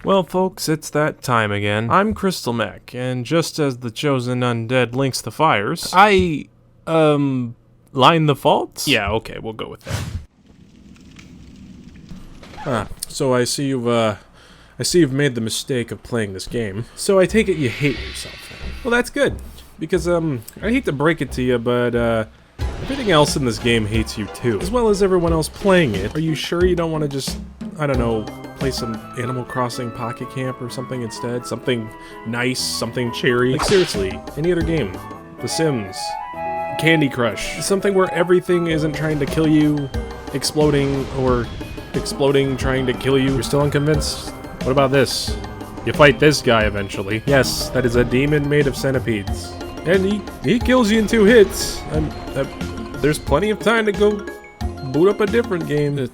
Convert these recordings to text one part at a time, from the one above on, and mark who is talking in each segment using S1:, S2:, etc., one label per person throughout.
S1: Well, folks, it's that time again. I'm Crystal Mech, and just as the chosen undead links the fires, I, line the faults? Yeah, okay, we'll go with that. So I see you've made the mistake of playing this game. So I take it you hate yourself then. Well, that's good, because, I hate to break it to you, but, everything else in this game hates you too, as well as everyone else playing it. Are you sure you don't want to just, I don't know, play some Animal Crossing Pocket Camp or something instead? Something nice, something cherry. Like seriously, any other game. The Sims. Candy Crush. Something where everything isn't trying to kill you, exploding, or exploding trying to kill you. You're still unconvinced? What about this? You fight this guy eventually. Yes, that is a demon made of centipedes. And he kills you in 2 hits. There's plenty of time to go boot up a different game.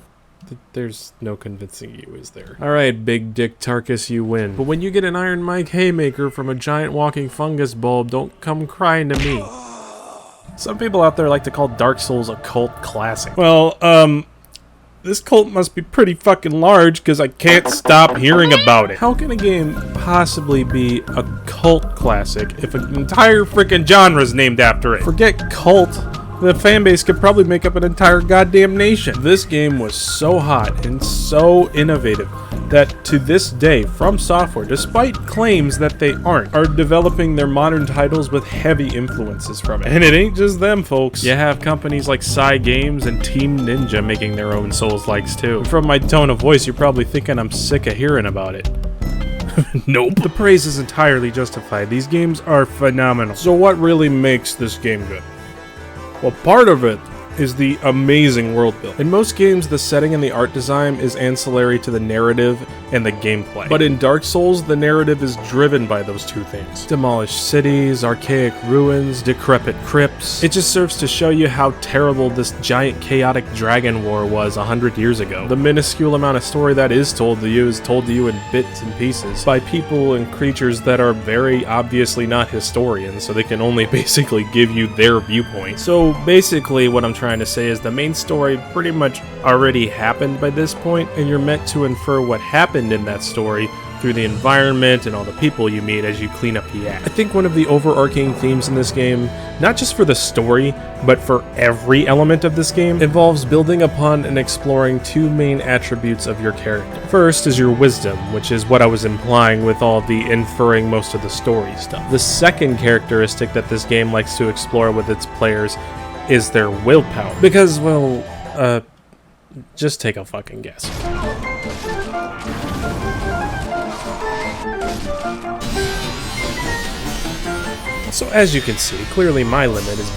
S1: There's no convincing you, is there? Alright, Big Dick Tarkus, you win. But when you get an Iron Mike haymaker from a giant walking fungus bulb, don't come crying to me. Some people out there like to call Dark Souls a cult classic. Well, this cult must be pretty fucking large because I can't stop hearing about it. How can a game possibly be a cult classic if an entire freaking genre is named after it? Forget cult. The fanbase could probably make up an entire goddamn nation. This game was so hot and so innovative that to this day, From Software, despite claims that they aren't, are developing their modern titles with heavy influences from it. And it ain't just them, folks. You have companies like Cygames and Team Ninja making their own Souls-likes too. And from my tone of voice, you're probably thinking I'm sick of hearing about it. Nope. The praise is entirely justified. These games are phenomenal. So what really makes this game good? Well, part of it is the amazing world build. In most games, the setting and the art design is ancillary to the narrative and the gameplay. But in Dark Souls, the narrative is driven by those 2 things. Demolished cities, archaic ruins, decrepit crypts. It just serves to show you how terrible this giant chaotic dragon war was 100 years ago. The minuscule amount of story that is told to you in bits and pieces by people and creatures that are very obviously not historians, so they can only basically give you their viewpoint. So basically what I'm trying to say is the main story pretty much already happened by this point, and you're meant to infer what happened in that story through the environment and all the people you meet as you clean up the act. I think one of the overarching themes in this game, not just for the story, but for every element of this game, involves building upon and exploring 2 main attributes of your character. First is your wisdom, which is what I was implying with all the inferring most of the story stuff. The second characteristic that this game likes to explore with its players is their willpower. Because, well, just take a fucking guess. So as you can see, clearly my limit is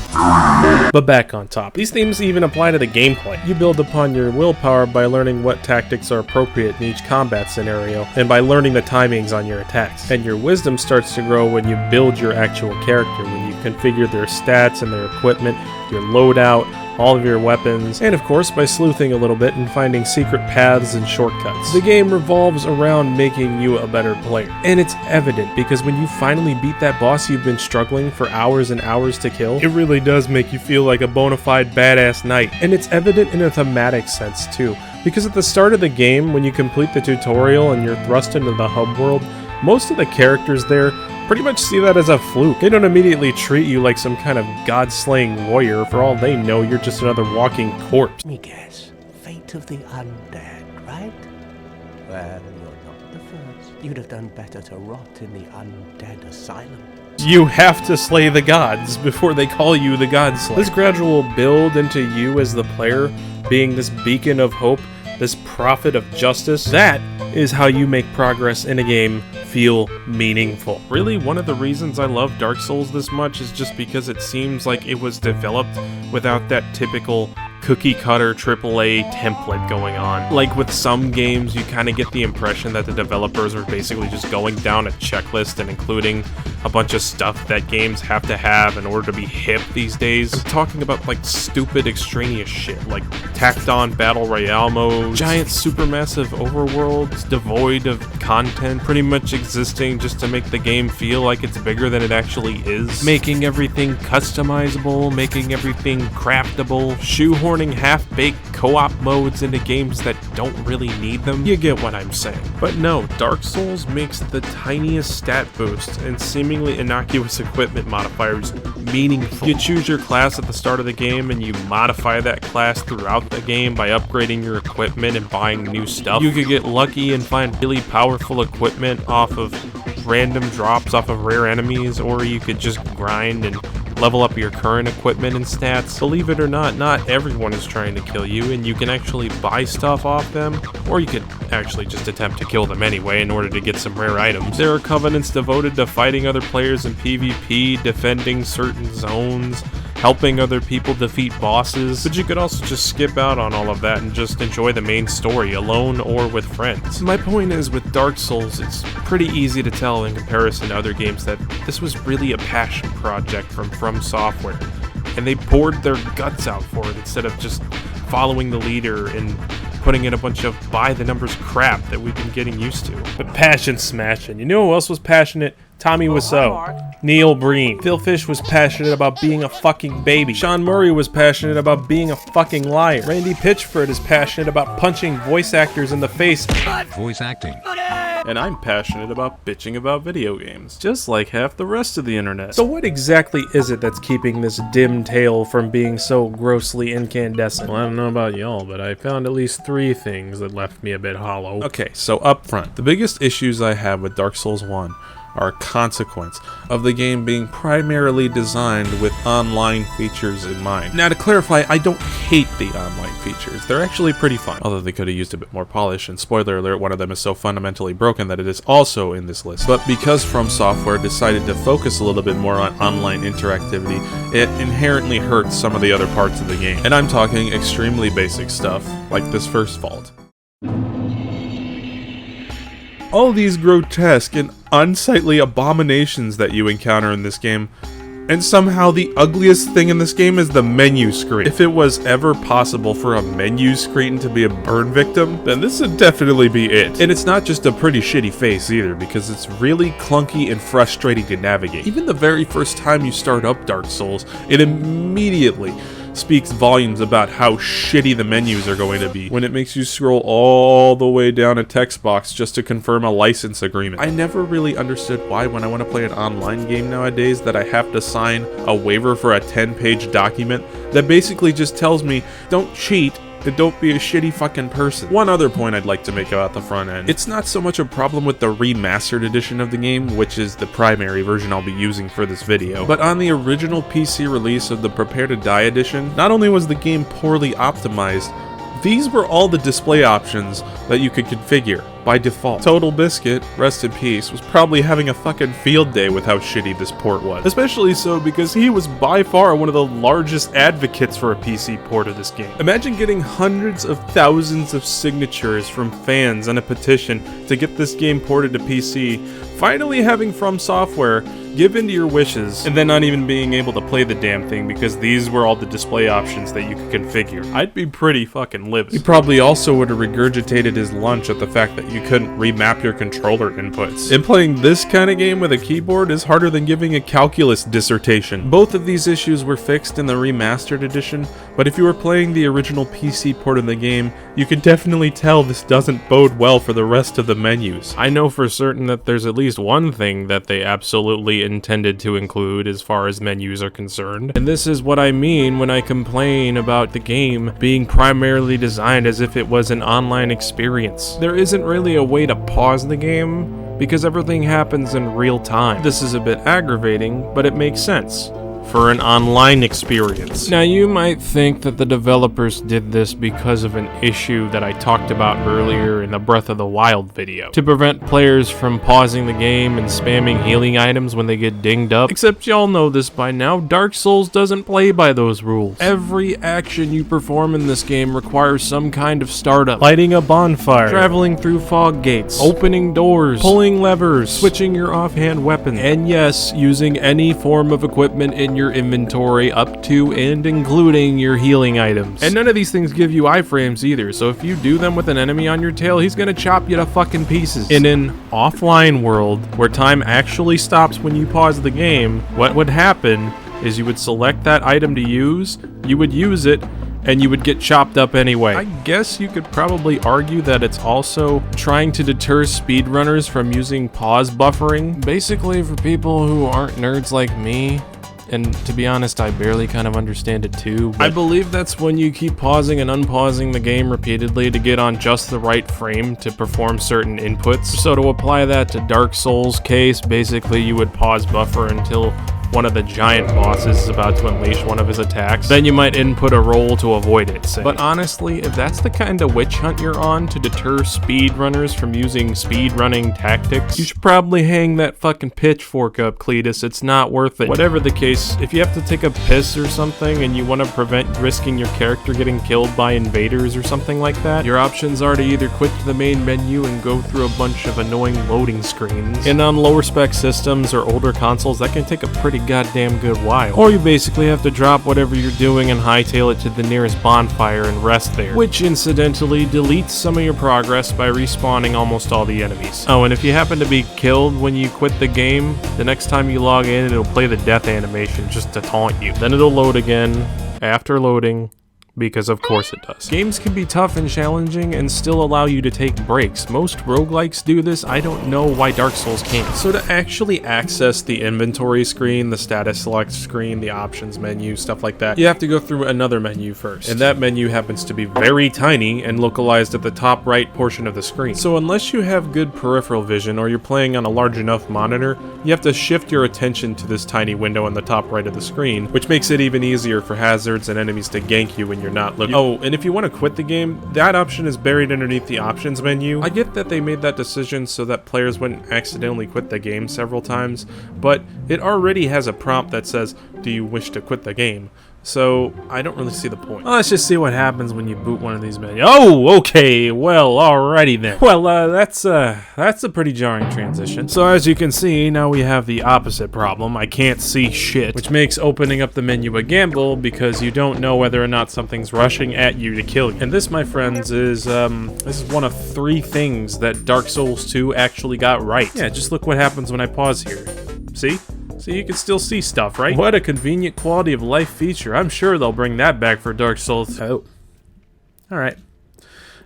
S1: but back on top. These themes even apply to the gameplay. You build upon your willpower by learning what tactics are appropriate in each combat scenario, and by learning the timings on your attacks. And your wisdom starts to grow when you build your actual character, when you configure their stats and their equipment, your loadout, all of your weapons, and of course by sleuthing a little bit and finding secret paths and shortcuts. The game revolves around making you a better player. And it's evident because when you finally beat that boss you've been struggling for hours and hours to kill, it really does make you feel like a bona fide badass knight. And it's evident in a thematic sense too, because at the start of the game, when you complete the tutorial and you're thrust into the hub world, most of the characters there pretty much see that as a fluke. They don't immediately treat you like some kind of god-slaying warrior. For all they know, you're just another walking corpse.
S2: Let me guess. Fate of the undead, right? Well, you're not the first. You'd have done better to rot in the undead asylum.
S1: You have to slay the gods before they call you the God Slayer. This gradual build into you as the player, being this beacon of hope, this prophet of justice, that is how you make progress in a game feel meaningful. Really, one of the reasons I love Dark Souls this much is just because it seems like it was developed without that typical cookie-cutter AAA template going on. Like with some games, you kind of get the impression that the developers are basically just going down a checklist and including a bunch of stuff that games have to have in order to be hip these days. I'm talking about like stupid extraneous shit, like tacked on battle royale modes, giant supermassive overworlds devoid of content, pretty much existing just to make the game feel like it's bigger than it actually is, making everything customizable, making everything craftable, shoehorning shoehorning half-baked co-op modes into games that don't really need them. You get what I'm saying. But no, Dark Souls makes the tiniest stat boosts and seemingly innocuous equipment modifiers meaningful. You choose your class at the start of the game and you modify that class throughout the game by upgrading your equipment and buying new stuff. You could get lucky and find really powerful equipment off of random drops off of rare enemies, or you could just grind and level up your current equipment and stats. Believe it or not everyone is trying to kill you, and you can actually buy stuff off them, or you could actually just attempt to kill them anyway in order to get some rare items. There are covenants devoted to fighting other players in PvP, defending certain zones, helping other people defeat bosses, but you could also just skip out on all of that and just enjoy the main story alone or with friends. My point is, with Dark Souls, it's pretty easy to tell in comparison to other games that this was really a passion project from Software, and they poured their guts out for it instead of just following the leader and putting in a bunch of by-the-numbers crap that we've been getting used to. But passion smashing. You know who else was passionate? Tommy Wiseau. Neil Breen. Phil Fish was passionate about being a fucking baby. Sean Murray was passionate about being a fucking liar. Randy Pitchford is passionate about punching voice actors in the face.
S3: Voice acting.
S1: And I'm passionate about bitching about video games, just like half the rest of the internet. So what exactly is it that's keeping this dim tale from being so grossly incandescent? Well, I don't know about y'all, but I found at least 3 things that left me a bit hollow. Okay, so up front, the biggest issues I have with Dark Souls 1 are a consequence of the game being primarily designed with online features in mind. Now, to clarify, I don't hate the online features. They're actually pretty fun, although they could have used a bit more polish, and spoiler alert, one of them is so fundamentally broken that it is also in this list. But because From Software decided to focus a little bit more on online interactivity, it inherently hurts some of the other parts of the game. And I'm talking extremely basic stuff, like this first vault. All these grotesque and unsightly abominations that you encounter in this game, and somehow the ugliest thing in this game is the menu screen. If it was ever possible for a menu screen to be a burn victim, then this would definitely be it. And it's not just a pretty shitty face either, because it's really clunky and frustrating to navigate. Even the very first time you start up Dark Souls, it immediately speaks volumes about how shitty the menus are going to be when it makes you scroll all the way down a text box just to confirm a license agreement. I never really understood why, when I want to play an online game nowadays, that I have to sign a waiver for a 10-page document that basically just tells me, don't cheat and don't be a shitty fucking person. One other point I'd like to make about the front end. It's not so much a problem with the remastered edition of the game, which is the primary version I'll be using for this video, but on the original PC release of the Prepare to Die edition, not only was the game poorly optimized, these were all the display options that you could configure by default. Total Biscuit, rest in peace, was probably having a fucking field day with how shitty this port was. Especially so because he was by far one of the largest advocates for a PC port of this game. Imagine getting hundreds of thousands of signatures from fans on a petition to get this game ported to PC, finally having From Software give in to your wishes, and then not even being able to play the damn thing because these were all the display options that you could configure. I'd be pretty fucking livid. He probably also would have regurgitated his lunch at the fact that you couldn't remap your controller inputs. And playing this kind of game with a keyboard is harder than giving a calculus dissertation. Both of these issues were fixed in the remastered edition, but if you were playing the original PC port of the game, you can definitely tell this doesn't bode well for the rest of the menus. I know for certain that there's at least one thing that they absolutely intended to include as far as menus are concerned, and this is what I mean when I complain about the game being primarily designed as if it was an online experience. There isn't really a way to pause the game because everything happens in real time. This is a bit aggravating, but it makes sense for an online experience. Now, you might think that the developers did this because of an issue that I talked about earlier in the Breath of the Wild video, to prevent players from pausing the game and spamming healing items when they get dinged up. Except y'all know this by now, Dark Souls doesn't play by those rules. Every action you perform in this game requires some kind of startup. Lighting a bonfire, traveling through fog gates, opening doors, pulling levers, switching your offhand weapons, and yes, using any form of equipment in your inventory up to and including your healing items. And none of these things give you iframes either, so if you do them with an enemy on your tail, he's gonna chop you to fucking pieces. In an offline world, where time actually stops when you pause the game, what would happen is you would select that item to use, you would use it, and you would get chopped up anyway. I guess you could probably argue that it's also trying to deter speedrunners from using pause buffering. Basically, for people who aren't nerds like me, and to be honest, I barely kind of understand it too. I believe that's when you keep pausing and unpausing the game repeatedly to get on just the right frame to perform certain inputs. So to apply that to Dark Souls case, basically you would pause buffer until one of the giant bosses is about to unleash one of his attacks. Then you might input a roll to avoid it, say. But honestly, if that's the kind of witch hunt you're on to deter speedrunners from using speedrunning tactics, you should probably hang that fucking pitchfork up, Cletus. It's not worth it. Whatever the case, if you have to take a piss or something and you want to prevent risking your character getting killed by invaders or something like that, your options are to either quit the main menu and go through a bunch of annoying loading screens. And on lower spec systems or older consoles, that can take a pretty goddamn good while. Or you basically have to drop whatever you're doing and hightail it to the nearest bonfire and rest there, which incidentally deletes some of your progress by respawning almost all the enemies. Oh, and if you happen to be killed when you quit the game, the next time you log in, it'll play the death animation just to taunt you. Then it'll load again after loading, because of course it does. Games can be tough and challenging and still allow you to take breaks. Most roguelikes do this. I don't know why Dark Souls can't. So to actually access the inventory screen, the status select screen, the options menu, stuff like that, you have to go through another menu first. And that menu happens to be very tiny and localized at the top right portion of the screen. So unless you have good peripheral vision or you're playing on a large enough monitor, you have to shift your attention to this tiny window on the top right of the screen, which makes it even easier for hazards and enemies to gank you when you're not looking. Oh, and if you want to quit the game, that option is buried underneath the options menu. I get that they made that decision so that players wouldn't accidentally quit the game several times, but it already has a prompt that says, "Do you wish to quit the game?" So, I don't really see the point. Well, let's just see what happens when you boot one of these menus. Oh, okay, well, alrighty then. Well, that's a pretty jarring transition. So as you can see, now we have the opposite problem. I can't see shit, which makes opening up the menu a gamble because you don't know whether or not something's rushing at you to kill you. And this, my friends, is this is one of 3 things that Dark Souls 2 actually got right. Yeah, just look what happens when I pause here. See? So you can still see stuff, right? What a convenient quality of life feature. I'm sure they'll bring that back for Dark Souls. Oh. Alright.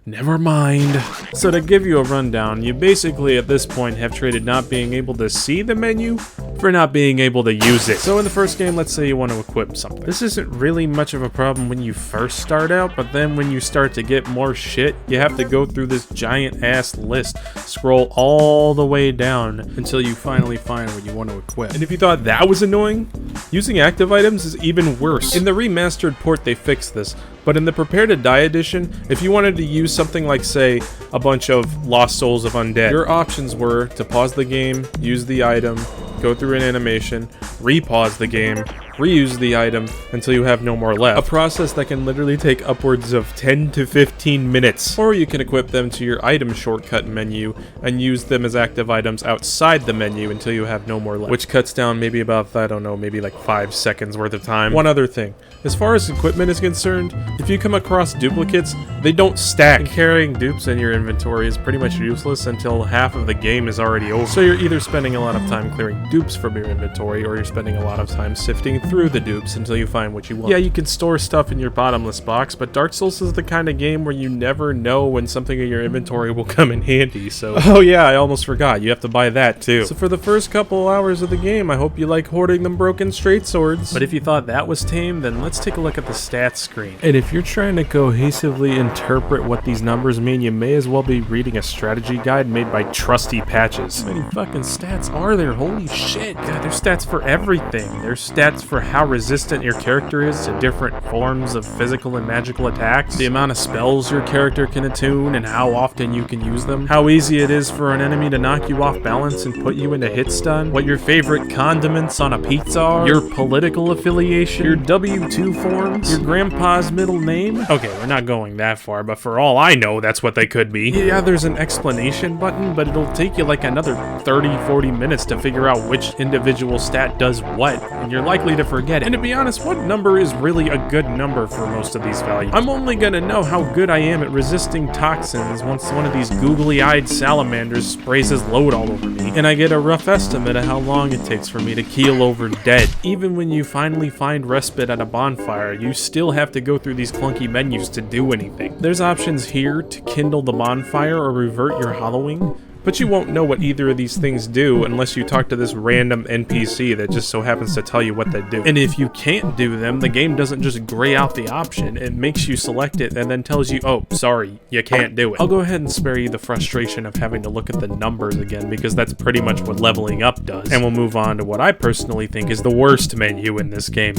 S1: Never mind. So to give you a rundown, you basically at this point have traded not being able to see the menu for not being able to use it. So in the first game, let's say you want to equip something. This isn't really much of a problem when you first start out, but then when you start to get more shit, you have to go through this giant ass list, scroll all the way down until you finally find what you want to equip. And if you thought that was annoying, using active items is even worse. In the remastered port, they fixed this. But in the Prepare to Die edition, if you wanted to use something like, say, a bunch of Lost Souls of Undead, your options were to pause the game, use the item, go through an animation, re-pause the game, reuse the item until you have no more left. A process that can literally take upwards of 10 to 15 minutes. Or you can equip them to your item shortcut menu and use them as active items outside the menu until you have no more left. Which cuts down maybe about, I don't know, maybe like 5 seconds worth of time. One other thing. As far as equipment is concerned, if you come across duplicates, they don't stack. And carrying dupes in your inventory is pretty much useless until half of the game is already over. So you're either spending a lot of time clearing dupes from your inventory, or you're spending a lot of time sifting through the dupes until you find what you want. Yeah, you can store stuff in your bottomless box, but Dark Souls is the kind of game where you never know when something in your inventory will come in handy, so... Oh yeah, I almost forgot, you have to buy that too. So for the first couple hours of the game, I hope you like hoarding them broken straight swords. But if you thought that was tame, then let's take a look at the stats screen. And if you're trying to cohesively interpret what these numbers mean, you may as well be reading a strategy guide made by Trusty Patches. How many fucking stats are there? Holy shit. God, there's stats for everything. There's stats for how resistant your character is to different forms of physical and magical attacks, the amount of spells your character can attune and how often you can use them, how easy it is for an enemy to knock you off balance and put you into hit stun, what your favorite condiments on a pizza are, your political affiliation, your W-2 forms, your grandpa's middle name. Okay, we're not going that far, but for all I know, that's what they could be. Yeah, there's an explanation button, but it'll take you like another 30-40 minutes to figure out which individual stat does what, and you're likely to forget it. And to be honest, what number is really a good number for most of these values? I'm only gonna know how good I am at resisting toxins once one of these googly-eyed salamanders sprays his load all over me, and I get a rough estimate of how long it takes for me to keel over dead. Even when you finally find respite at a bonfire bonfire, you still have to go through these clunky menus to do anything. There's options here to kindle the bonfire or revert your hollowing, but you won't know what either of these things do unless you talk to this random NPC that just so happens to tell you what they do. And if you can't do them, the game doesn't just gray out the option, it makes you select it and then tells you, oh, sorry, you can't do it. I'll go ahead and spare you the frustration of having to look at the numbers again, because that's pretty much what leveling up does. And we'll move on to what I personally think is the worst menu in this game.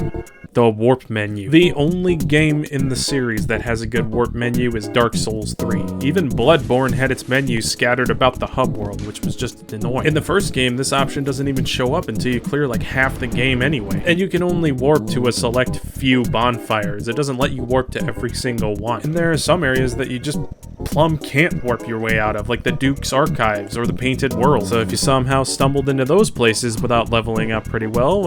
S1: The warp menu. The only game in the series that has a good warp menu is Dark Souls 3. Even Bloodborne had its menus scattered about the hub world, which was just annoying. In the first game, this option doesn't even show up until you clear like half the game anyway. And you can only warp to a select few bonfires. It doesn't let you warp to every single one. And there are some areas that you just plumb can't warp your way out of, like the Duke's Archives or the Painted World. So if you somehow stumbled into those places without leveling up pretty well,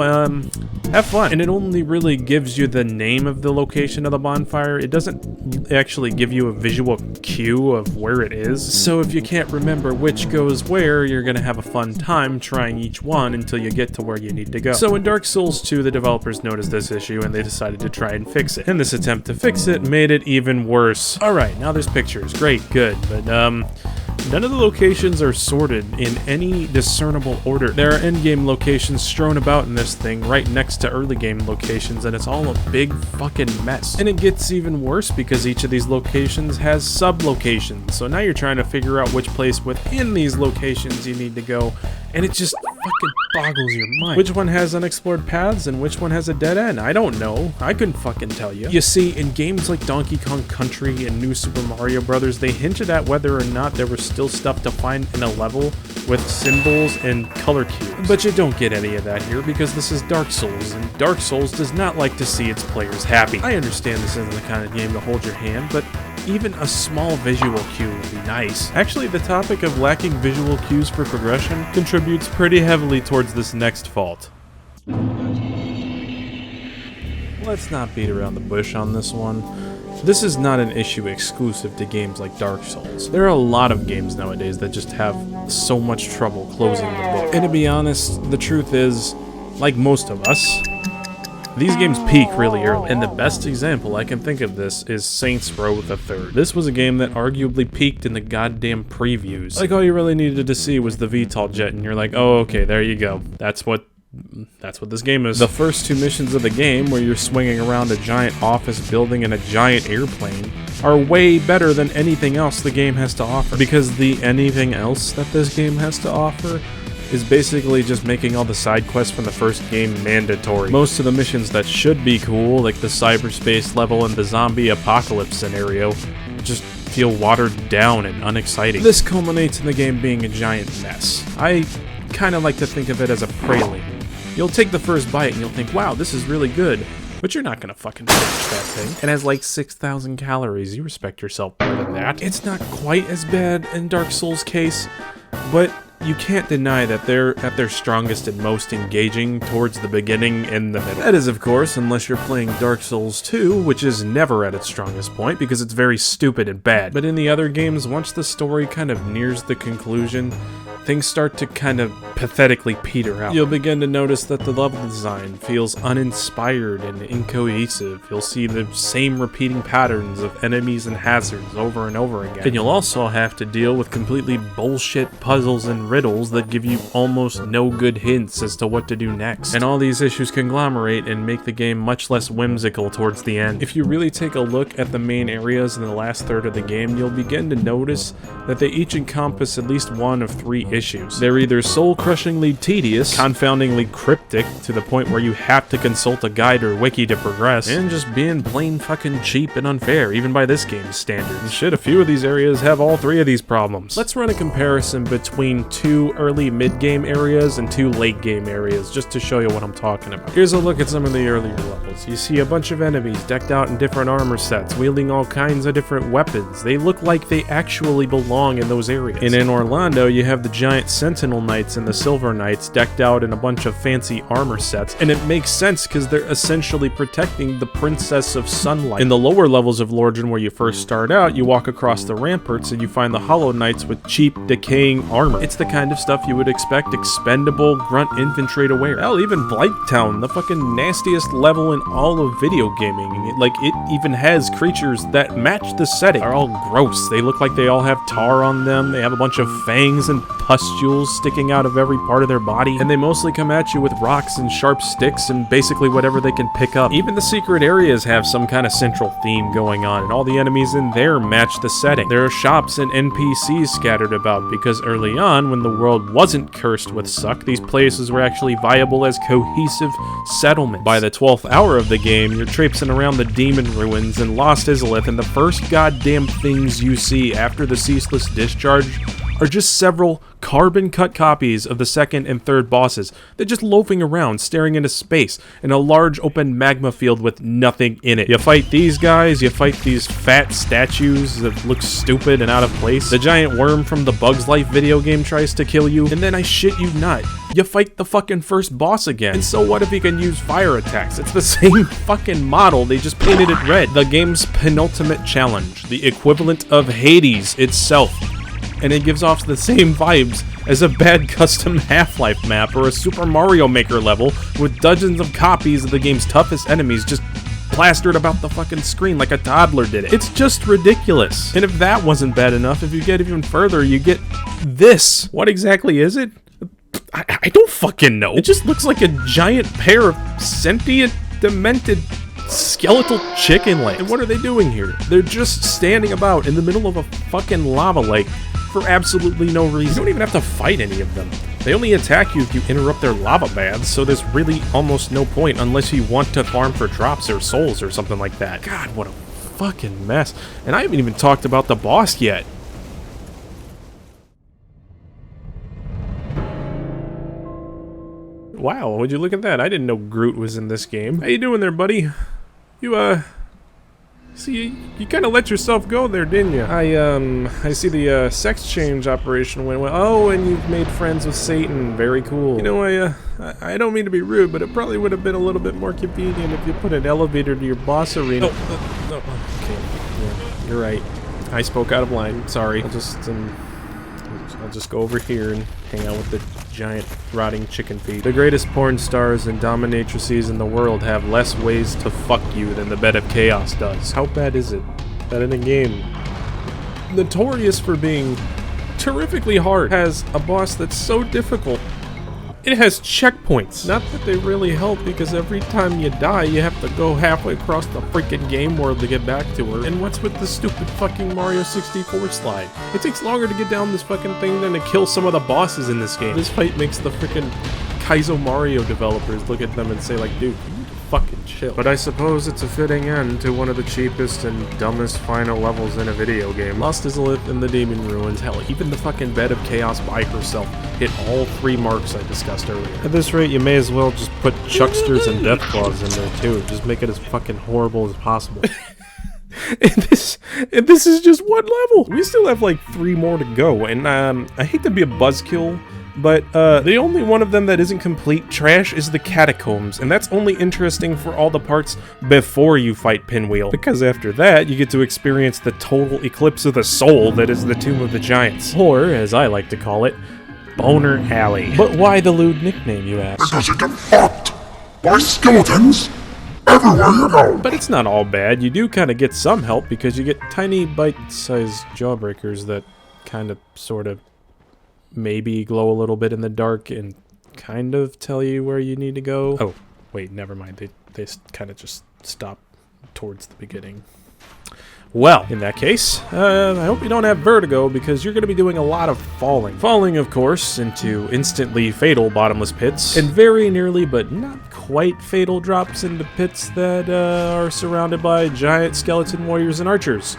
S1: have fun. And it only really gives you the name of the location of the bonfire. It doesn't actually give you a visual cue of where it is. So if you can't remember which goes where, you're gonna have a fun time trying each one until you get to where you need to go. So in Dark Souls 2, the developers noticed this issue and they decided to try and fix it. And this attempt to fix it made it even worse. Alright, now there's pictures. Great, good, but none of the locations are sorted in any discernible order. There are endgame locations strewn about in this thing right next to early game locations, and it's all a big fucking mess. And it gets even worse because each of these locations has sub-locations, so now you're trying to figure out which place within these locations you need to go, and it just fucking boggles your mind. Which one has unexplored paths and which one has a dead end? I don't know. I couldn't fucking tell you. You see, in games like Donkey Kong Country and New Super Mario Bros., they hinted at whether or not there was still stuff to find in a level with symbols and color cubes. But you don't get any of that here because this is Dark Souls, and Dark Souls does not like to see its players happy. I understand this isn't the kind of game to hold your hand, but even a small visual cue would be nice. Actually, the topic of lacking visual cues for progression contributes pretty heavily towards this next fault. Let's not beat around the bush on this one. This is not an issue exclusive to games like Dark Souls. There are a lot of games nowadays that just have so much trouble closing the book. And to be honest, the truth is, like most of us, these games peak really early, and the best example I can think of this is Saints Row the Third. This was a game that arguably peaked in the goddamn previews. Like, all you really needed to see was the VTOL jet, and you're like, oh, okay, there you go. That's what this game is. The first two missions of the game, where you're swinging around a giant office building in a giant airplane, are way better than anything else the game has to offer. Because the anything else that this game has to offer is basically just making all the side quests from the first game mandatory. Most of the missions that should be cool, like the cyberspace level and the zombie apocalypse scenario, just feel watered down and unexciting. This culminates in the game being a giant mess. I kind of like to think of it as a praline. You'll take the first bite and you'll think, wow, this is really good. But you're not gonna fucking finish that thing. It has like 6,000 calories. You respect yourself more than that. It's not quite as bad in Dark Souls' case, but you can't deny that they're at their strongest and most engaging towards the beginning and the middle. That is, of course, unless you're playing Dark Souls 2, which is never at its strongest point because it's very stupid and bad. But in the other games, once the story kind of nears the conclusion, things start to kind of pathetically peter out. You'll begin to notice that the level design feels uninspired and incohesive. You'll see the same repeating patterns of enemies and hazards over and over again. And you'll also have to deal with completely bullshit puzzles and riddles that give you almost no good hints as to what to do next. And all these issues conglomerate and make the game much less whimsical towards the end. If you really take a look at the main areas in the last third of the game, you'll begin to notice that they each encompass at least one of three issues. They're either soul-crushingly tedious, confoundingly cryptic to the point where you have to consult a guide or wiki to progress, and just being plain fucking cheap and unfair, even by this game's standards. And shit, a few of these areas have all three of these problems. Let's run a comparison between two early mid-game areas and two late-game areas, just to show you what I'm talking about. Here's a look at some of the earlier levels. You see a bunch of enemies decked out in different armor sets, wielding all kinds of different weapons. They look like they actually belong in those areas. And in Orlando, you have the giant Sentinel Knights and the Silver Knights decked out in a bunch of fancy armor sets, and it makes sense because they're essentially protecting the Princess of Sunlight. In the lower levels of Lordaeron where you first start out, you walk across the ramparts and you find the Hollow Knights with cheap, decaying armor. It's the kind of stuff you would expect expendable grunt infantry to wear. Hell, even Blighttown, the fucking nastiest level in all of video gaming, like it even has creatures that match the setting, are all gross. They look like they all have tar on them, they have a bunch of fangs and pustules sticking out of every part of their body, and they mostly come at you with rocks and sharp sticks and basically whatever they can pick up. Even the secret areas have some kind of central theme going on, and all the enemies in there match the setting. There are shops and NPCs scattered about because early on, when the world wasn't cursed with suck, these places were actually viable as cohesive settlements. By the 12th hour of the game, you're traipsing around the demon ruins in Lost Izalith, and the first goddamn things you see after the ceaseless discharge are just several carbon-cut copies of the second and third bosses. They're just loafing around, staring into space, in a large open magma field with nothing in it. You fight these guys, you fight these fat statues that look stupid and out of place. The giant worm from the Bugs Life video game tries to kill you, and then I shit you not, you fight the fucking first boss again. And so what if he can use fire attacks? It's the same fucking model, they just painted it red. The game's penultimate challenge, the equivalent of Hades itself. And it gives off the same vibes as a bad custom Half-Life map or a Super Mario Maker level with dozens of copies of the game's toughest enemies just plastered about the fucking screen like a toddler did it. It's just ridiculous. And if that wasn't bad enough, if you get even further, you get this. What exactly is it? I don't fucking know. It just looks like a giant pair of sentient, demented skeletal chicken legs. And what are they doing here? They're just standing about in the middle of a fucking lava lake for absolutely no reason. You don't even have to fight any of them. They only attack you if you interrupt their lava baths, so there's really almost no point unless you want to farm for drops or souls or something like that. God, what a fucking mess. And I haven't even talked about the boss yet. Wow, would you look at that? I didn't know Groot was in this game. How you doing there, buddy? You, see, you kind of let yourself go there, didn't you? I see the, sex change operation went well. Oh, and you've made friends with Satan. Very cool. You know, I don't mean to be rude, but it probably would have been a little bit more convenient if you put an elevator to your boss arena. Okay. Yeah, you're right. I spoke out of line. Sorry. I'll just go over here and hang out with the giant rotting chicken feet. The greatest porn stars and dominatrices in the world have less ways to fuck you than the Bed of Chaos does. How bad is it that in a game notorious for being terrifically hard has a boss that's so difficult it has checkpoints? Not that they really help, because every time you die you have to go halfway across the freaking game world to get back to her. And what's with the stupid fucking Mario 64 slide? It takes longer to get down this fucking thing than to kill some of the bosses in this game. This fight makes the freaking Kaizo Mario developers look at them and say like, dude, you need to fucking chill. But I suppose it's a fitting end to one of the cheapest and dumbest final levels in a video game. Lost Izalith and the Demon Ruins, hell, even the fucking Bed of Chaos by herself hit all 3 marks I discussed earlier. At this rate, you may as well just put Chucksters and Deathclaws in there too. Just make it as fucking horrible as possible. And this is just one level. We still have like 3 more to go, and I hate to be a buzzkill, but the only one of them that isn't complete trash is the Catacombs, and that's only interesting for all the parts before you fight Pinwheel, because after that you get to experience the total eclipse of the soul that is the Tomb of the Giants, or as I like to call it, Boner Alley. But why the lewd nickname, you ask?
S3: Because you get fucked by skeletons everywhere you go.
S1: But it's not all bad. You do kind of get some help because you get tiny bite-sized jawbreakers that kind of, sort of, maybe glow a little bit in the dark and kind of tell you where you need to go. Oh, wait, never mind. They kind of just stop towards the beginning. Well, in that case, I hope you don't have vertigo, because you're going to be doing a lot of falling. Falling, of course, into instantly fatal bottomless pits, and very nearly, but not quite fatal drops into pits that are surrounded by giant skeleton warriors and archers.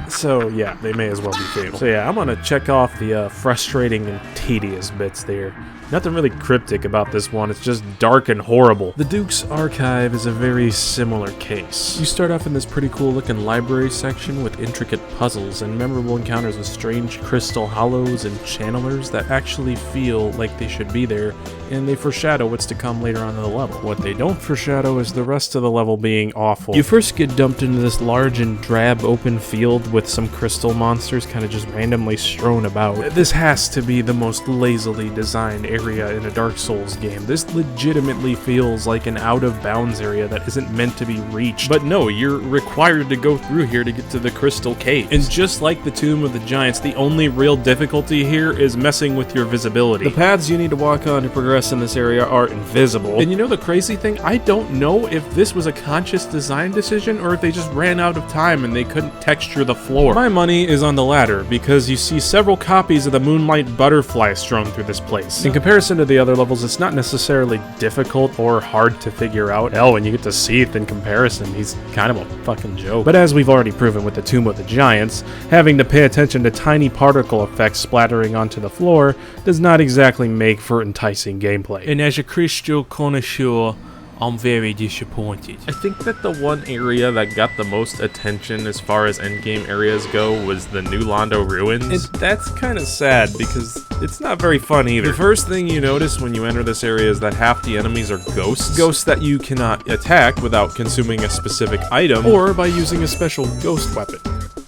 S1: So yeah, they may as well be fatal. So yeah, I'm gonna check off the frustrating and tedious bits there. Nothing really cryptic about this one, it's just dark and horrible. The Duke's Archive is a very similar case. You start off in this pretty cool looking library section with intricate puzzles and memorable encounters with strange crystal hollows and channelers that actually feel like they should be there, and they foreshadow what's to come later on in the level. What they don't foreshadow is the rest of the level being awful. You first get dumped into this large and drab open field with some crystal monsters kind of just randomly strewn about. This has to be the most lazily designed area in a Dark Souls game. This legitimately feels like an out-of-bounds area that isn't meant to be reached. But no, you're required to go through here to get to the Crystal Cave. And just like the Tomb of the Giants, the only real difficulty here is messing with your visibility. The paths you need to walk on to progress in this area are invisible. And you know the crazy thing? I don't know if this was a conscious design decision or if they just ran out of time and they couldn't texture the floor. My money is on the latter, because you see several copies of the Moonlight Butterfly strewn through this place. In comparison to the other levels, it's not necessarily difficult or hard to figure out. Hell, when you get to Seath in comparison, he's kind of a fucking joke. But as we've already proven with the Tomb of the Giants, having to pay attention to tiny particle effects splattering onto the floor does not exactly make for enticing gameplay. And as a crystal connoisseur, I'm very disappointed. I think that the one area that got the most attention as far as endgame areas go was the New Londo Ruins. And that's kind of sad because it's not very fun either. The first thing you notice when you enter this area is that half the enemies are ghosts. Ghosts that you cannot attack without consuming a specific item or by using a special ghost weapon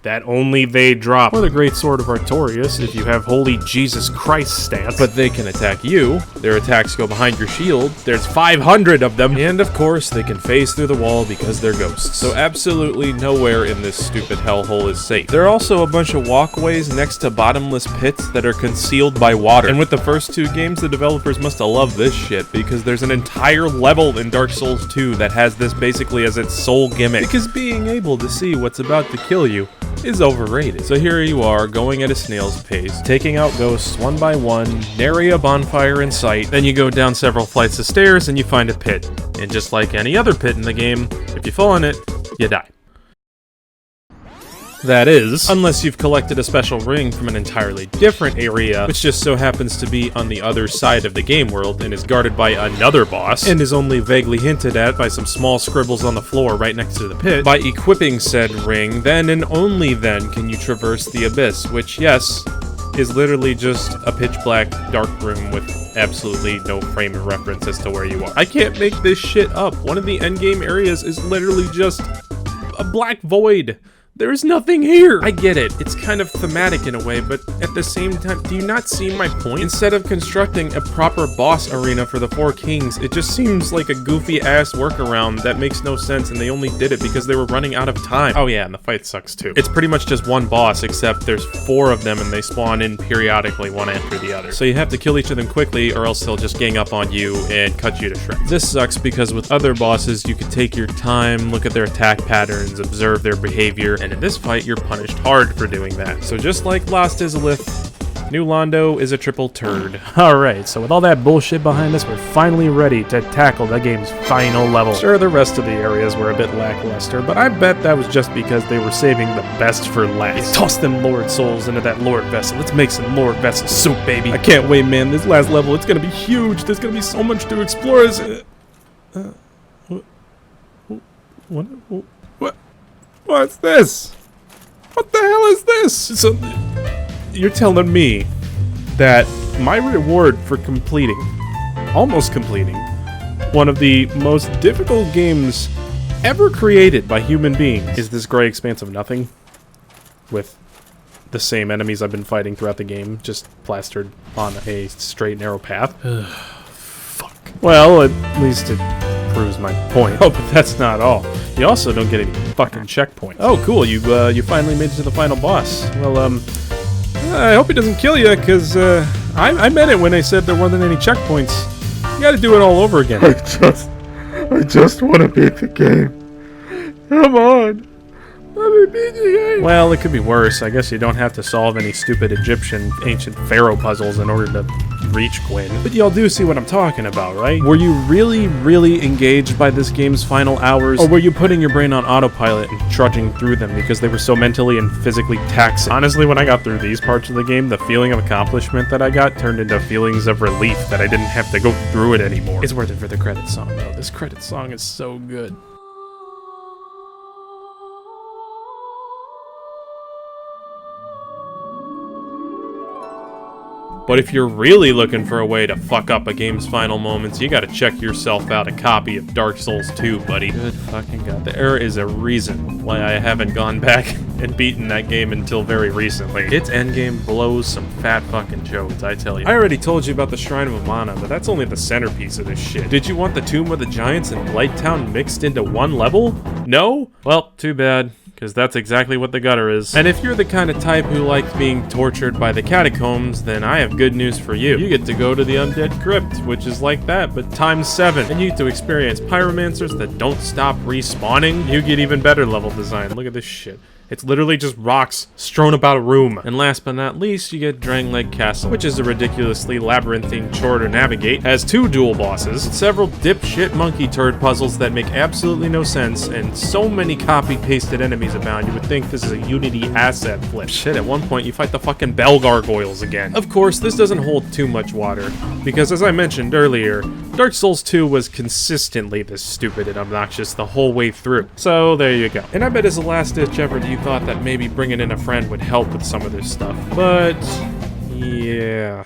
S1: that only they drop. Or the Great Sword of Artorias if you have Holy Jesus Christ stance. But they can attack you. Their attacks go behind your shield. There's 500 of them. And of course, they can phase through the wall because they're ghosts. So absolutely nowhere in this stupid hellhole is safe. There are also a bunch of walkways next to bottomless pits that are concealed by water. And with the first two games, the developers must have loved this shit because there's an entire level in Dark Souls 2 that has this basically as its sole gimmick. Because being able to see what's about to kill you is overrated. So here you are, going at a snail's pace, taking out ghosts one by one, nary a bonfire in sight, then you go down several flights of stairs and you find a pit. And just like any other pit in the game, if you fall in it, you die. That is, unless you've collected a special ring from an entirely different area, which just so happens to be on the other side of the game world and is guarded by another boss, and is only vaguely hinted at by some small scribbles on the floor right next to the pit. By equipping said ring, then and only then can you traverse the abyss, which, yes, is literally just a pitch black dark room with absolutely no frame of reference as to where you are. I can't make this shit up. One of the endgame areas is literally just a black void. There's nothing here! I get it, it's kind of thematic in a way, but at the same time, do you not see my point? Instead of constructing a proper boss arena for the Four Kings, it just seems like a goofy-ass workaround that makes no sense, and they only did it because they were running out of time. Oh yeah, and the fight sucks too. It's pretty much just one boss, except there's 4 of them and they spawn in periodically one after the other. So you have to kill each of them quickly, or else they'll just gang up on you and cut you to shreds. This sucks because with other bosses, you can take your time, look at their attack patterns, observe their behavior, and in this fight, you're punished hard for doing that. So just like Lost Izalith, New Londo is a triple turd. Alright, so with all that bullshit behind us, we're finally ready to tackle the game's final level. Sure, the rest of the areas were a bit lackluster, but I bet that was just because they were saving the best for last. Toss them Lord Souls into that Lord Vessel. Let's make some Lord Vessel soup, baby. I can't wait, man. This last level, it's gonna be huge. There's gonna be so much to explore. What's this? What the hell is this? So, you're telling me that my reward for almost completing, one of the most difficult games ever created by human beings is this gray expanse of nothing with the same enemies I've been fighting throughout the game, just plastered on a straight, narrow path? Fuck. Well, at least it proves my point. Oh, but that's not all. You also don't get any fucking checkpoints. Oh, cool. You finally made it to the final boss. Well, I hope it doesn't kill you, because I meant it when I said there wasn't any checkpoints. You gotta do it all over again.
S3: I just want to beat the game. Come on. Let me beat the game.
S1: Well, it could be worse. I guess you don't have to solve any stupid Egyptian ancient pharaoh puzzles in order to reach Gwyn. But y'all do see what I'm talking about, right? Were you really, really engaged by this game's final hours? Or were you putting your brain on autopilot and trudging through them because they were so mentally and physically taxing? Honestly, when I got through these parts of the game, the feeling of accomplishment that I got turned into feelings of relief that I didn't have to go through it anymore. It's worth it for the credit song, though. This credit song is so good. But if you're really looking for a way to fuck up a game's final moments, you gotta check yourself out a copy of Dark Souls 2, buddy. Good fucking god. There is a reason why I haven't gone back and beaten that game until very recently. Its endgame blows some fat fucking chodes, I tell you. I already told you about the Shrine of Amana, but that's only the centerpiece of this shit. Did you want the Tomb of the Giants and Blighttown mixed into one level? No? Well, too bad. Because that's exactly what the gutter is. And if you're the kind of type who likes being tortured by the catacombs, then I have good news for you. You get to go to the Undead Crypt, which is like that, but times 7. And you get to experience pyromancers that don't stop respawning. You get even better level design. Look at this shit. It's literally just rocks strewn about a room. And last but not least, you get Drangleic Castle, which is a ridiculously labyrinthine chore to navigate, has 2 dual bosses, several dipshit monkey turd puzzles that make absolutely no sense, and so many copy-pasted enemies abound, you would think this is a Unity asset flip. Shit, at one point you fight the fucking bell gargoyles again. Of course, this doesn't hold too much water, because as I mentioned earlier, Dark Souls 2 was consistently this stupid and obnoxious the whole way through. So there you go. And I bet as a last-ditch effort you thought that maybe bringing in a friend would help with some of this stuff. But yeah.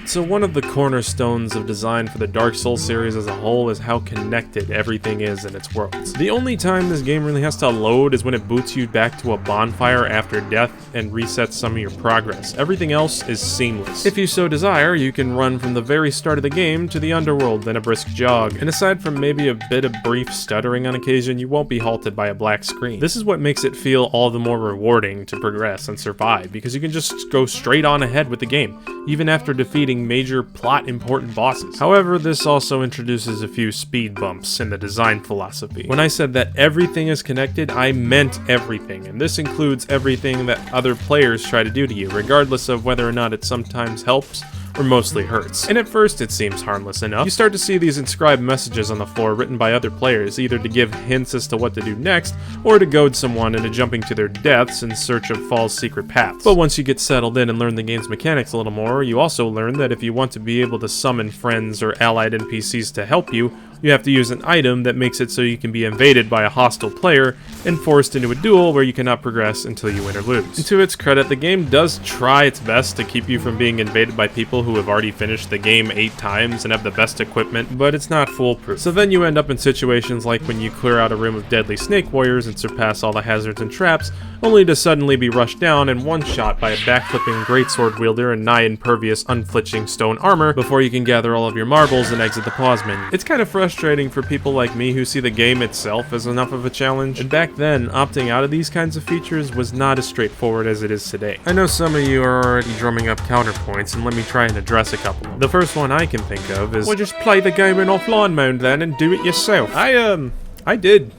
S1: So one of the cornerstones of design for the Dark Souls series as a whole is how connected everything is in its worlds. The only time this game really has to load is when it boots you back to a bonfire after death and resets some of your progress. Everything else is seamless. If you so desire, you can run from the very start of the game to the underworld, then a brisk jog. And aside from maybe a bit of brief stuttering on occasion, you won't be halted by a black screen. This is what makes it feel all the more rewarding to progress and survive, because you can just go straight on ahead with the game, even after defeating major plot important bosses. However, this also introduces a few speed bumps in the design philosophy. When I said that everything is connected, I meant everything, and this includes everything that other players try to do to you, regardless of whether or not it sometimes helps or mostly hurts. And at first it seems harmless enough. You start to see these inscribed messages on the floor written by other players, either to give hints as to what to do next, or to goad someone into jumping to their deaths in search of Fall's secret paths. But once you get settled in and learn the game's mechanics a little more, you also learn that if you want to be able to summon friends or allied NPCs to help you, you have to use an item that makes it so you can be invaded by a hostile player and forced into a duel where you cannot progress until you win or lose. And to its credit, the game does try its best to keep you from being invaded by people who have already finished the game 8 times and have the best equipment, but it's not foolproof. So then you end up in situations like when you clear out a room of deadly snake warriors and surpass all the hazards and traps, only to suddenly be rushed down and one-shot by a backflipping greatsword wielder in nigh impervious, unflinching stone armor before you can gather all of your marbles and exit the pause menu. It's kind of frustrating for people like me who see the game itself as enough of a challenge, and back then, opting out of these kinds of features was not as straightforward as it is today. I know some of you are already drumming up counterpoints, and let me try and address a couple. The first one I can think of is, well, just play the game in offline mode then and do it yourself. I did.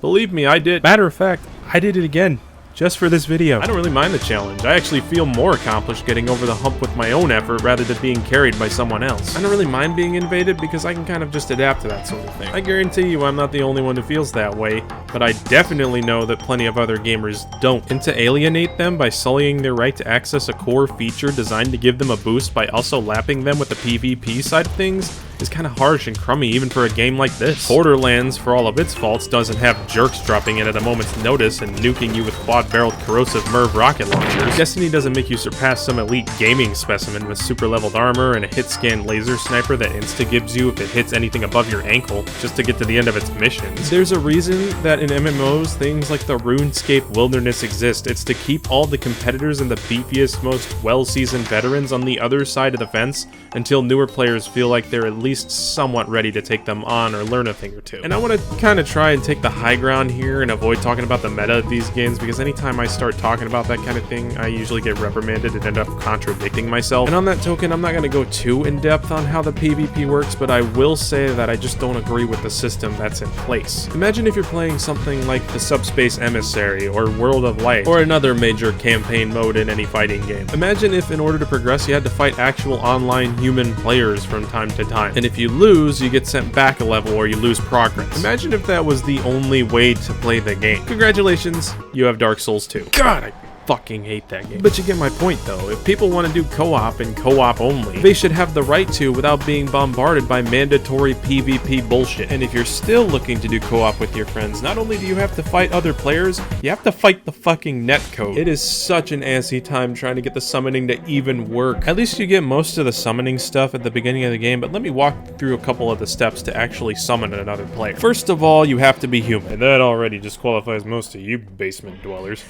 S1: Believe me, I did. Matter of fact, I did it again. Just for this video. I don't really mind the challenge. I actually feel more accomplished getting over the hump with my own effort rather than being carried by someone else. I don't really mind being invaded because I can kind of just adapt to that sort of thing. I guarantee you I'm not the only one who feels that way, but I definitely know that plenty of other gamers don't. And to alienate them by sullying their right to access a core feature designed to give them a boost by also lapping them with the PvP side of things is kind of harsh and crummy even for a game like this. Borderlands, for all of its faults, doesn't have jerks dropping in at a moment's notice and nuking you with quad-barreled corrosive MIRV rocket launchers. Destiny doesn't make you surpass some elite gaming specimen with super-leveled armor and a hit-scan laser sniper that insta-gives you if it hits anything above your ankle just to get to the end of its missions. There's a reason that in MMOs, things like the RuneScape Wilderness exist. It's to keep all the competitors and the beefiest, most well-seasoned veterans on the other side of the fence until newer players feel like they're at least somewhat ready to take them on or learn a thing or two. And I want to kind of try and take the high ground here and avoid talking about the meta of these games, because anytime I start talking about that kind of thing, I usually get reprimanded and end up contradicting myself. And on that token, I'm not going to go too in depth on how the PvP works, but I will say that I just don't agree with the system that's in place. Imagine if you're playing something like the Subspace Emissary or World of Light or another major campaign mode in any fighting game. Imagine if in order to progress you had to fight actual online human players from time to time, and if you lose you get sent back a level or you lose progress. Imagine if that was the only way to play the game. Congratulations, you have Dark Souls 2. God, I fucking hate that game. But you get my point though. If people want to do co-op and co-op only, they should have the right to without being bombarded by mandatory PvP bullshit. And if you're still looking to do co-op with your friends, not only do you have to fight other players, you have to fight the fucking netcode. It is such an assy time trying to get the summoning to even work. At least you get most of the summoning stuff at the beginning of the game, but let me walk through a couple of the steps to actually summon another player. First of all, you have to be human. And that already disqualifies most of you basement dwellers.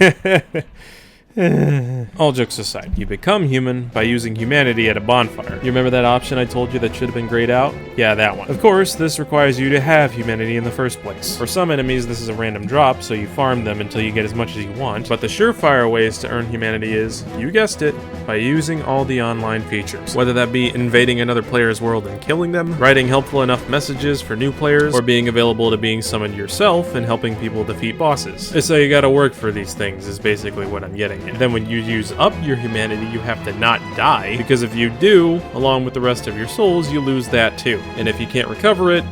S1: All jokes aside, you become human by using humanity at a bonfire. You remember that option I told you that should have been grayed out? Yeah, that one. Of course, this requires you to have humanity in the first place. For some enemies, this is a random drop, so you farm them until you get as much as you want. But the surefire ways to earn humanity is, you guessed it, by using all the online features. Whether that be invading another player's world and killing them, writing helpful enough messages for new players, or being available to being summoned yourself and helping people defeat bosses. So you gotta work for these things is basically what I'm getting. Then when you use up your humanity, you have to not die, because if you do, along with the rest of your souls, you lose that too. And if you can't recover it,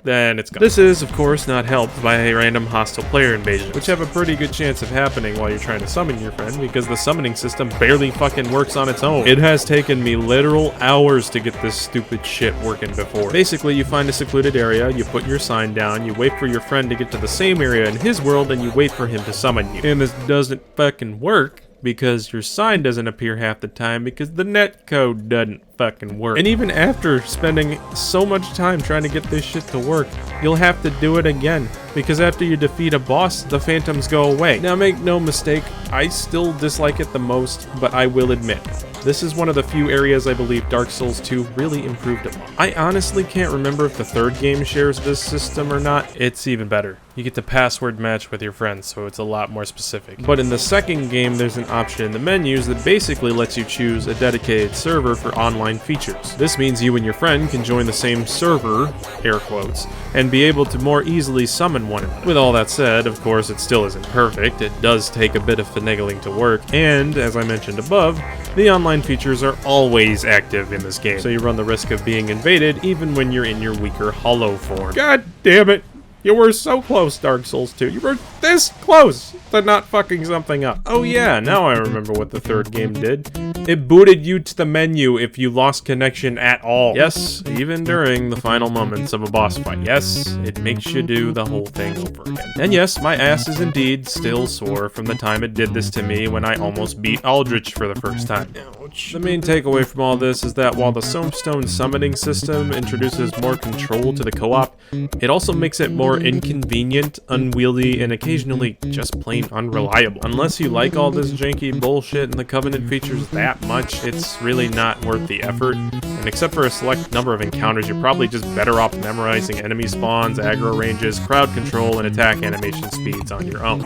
S1: then it's gone. This is, of course, not helped by a random hostile player invasion, which have a pretty good chance of happening while you're trying to summon your friend, because the summoning system barely fucking works on its own. It has taken me literal hours to get this stupid shit working before. Basically, you find a secluded area, you put your sign down, you wait for your friend to get to the same area in his world, and you wait for him to summon you. And this doesn't fucking work, because your sign doesn't appear half the time because the netcode doesn't fucking work. And even after spending so much time trying to get this shit to work, you'll have to do it again, because after you defeat a boss, the phantoms go away. Now make no mistake, I still dislike it the most, but I will admit, this is one of the few areas I believe Dark Souls 2 really improved upon. I honestly can't remember if the third game shares this system or not. It's even better. You get to password match with your friends, so it's a lot more specific. But in the second game, there's an option in the menus that basically lets you choose a dedicated server for online features. This means you and your friend can join the same server, air quotes, and be able to more easily summon one another. With all that said, of course, it still isn't perfect. It does take a bit of finagling to work, and, as I mentioned above, the online features are always active in this game, so you run the risk of being invaded even when you're in your weaker hollow form. God damn it! You were so close, Dark Souls 2. You were this close to not fucking something up. Oh yeah, now I remember what the third game did. It booted you to the menu if you lost connection at all. Yes, even during the final moments of a boss fight. Yes, it makes you do the whole thing over again. And yes, my ass is indeed still sore from the time it did this to me when I almost beat Aldrich for the first time. Ouch. The main takeaway from all this is that while the Soapstone summoning system introduces more control to the co-op, it also makes it more inconvenient, unwieldy, and occasionally just plain unreliable. Unless you like all this janky bullshit and the Covenant features that much, it's really not worth the effort. And except for a select number of encounters, you're probably just better off memorizing enemy spawns, aggro ranges, crowd control, and attack animation speeds on your own.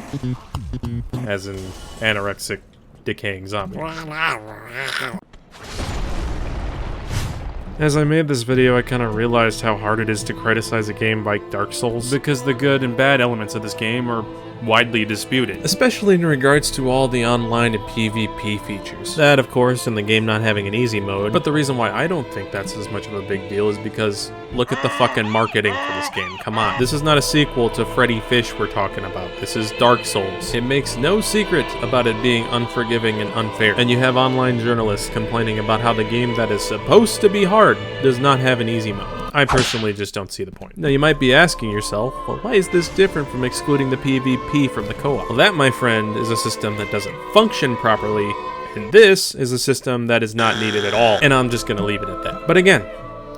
S1: As in anorexic, decaying zombie. As I made this video, I kind of realized how hard it is to criticize a game like Dark Souls, because the good and bad elements of this game are widely disputed, especially in regards to all the online and PvP features. That, of course, and the game not having an easy mode, but the reason why I don't think that's as much of a big deal is because look at the fucking marketing for this game. Come on. This is not a sequel to Freddy Fish we're talking about. This is Dark Souls. It makes no secret about it being unforgiving and unfair, and you have online journalists complaining about how the game that is supposed to be hard does not have an easy mode. I personally just don't see the point. Now you might be asking yourself, well, why is this different from excluding the PvP from the co-op? Well, that, my friend, is a system that doesn't function properly, and this is a system that is not needed at all. And I'm just gonna leave it at that. But again,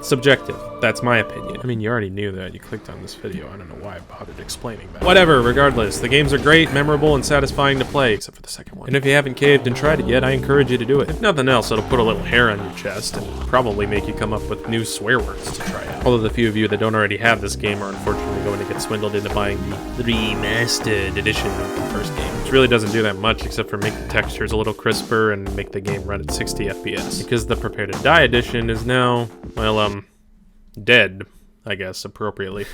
S1: subjective. that's my opinion. I mean, you already knew that. You clicked on this video. I don't know why I bothered explaining that. Whatever, regardless. The games are great, memorable, and satisfying to play, except for the second one. And if you haven't caved and tried it yet, I encourage you to do it. If nothing else, it'll put a little hair on your chest and probably make you come up with new swear words to try out. Although the few of you that don't already have this game are unfortunately going to get swindled into buying the remastered edition of the first game, which really doesn't do that much except for make the textures a little crisper and make the game run at 60 FPS. Because the Prepare to Die edition is now, well, dead, I guess, appropriately.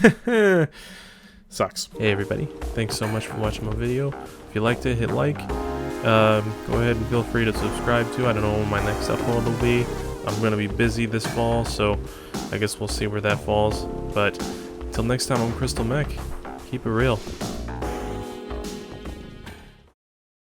S1: Sucks. Hey everybody, thanks so much for watching my video. If you liked it, hit like. Go ahead and feel free to subscribe too. I don't know when my next upload will be. I'm gonna be busy this fall, so I guess we'll see where that falls. But until next time, I'm Crystal Mech. Keep it real.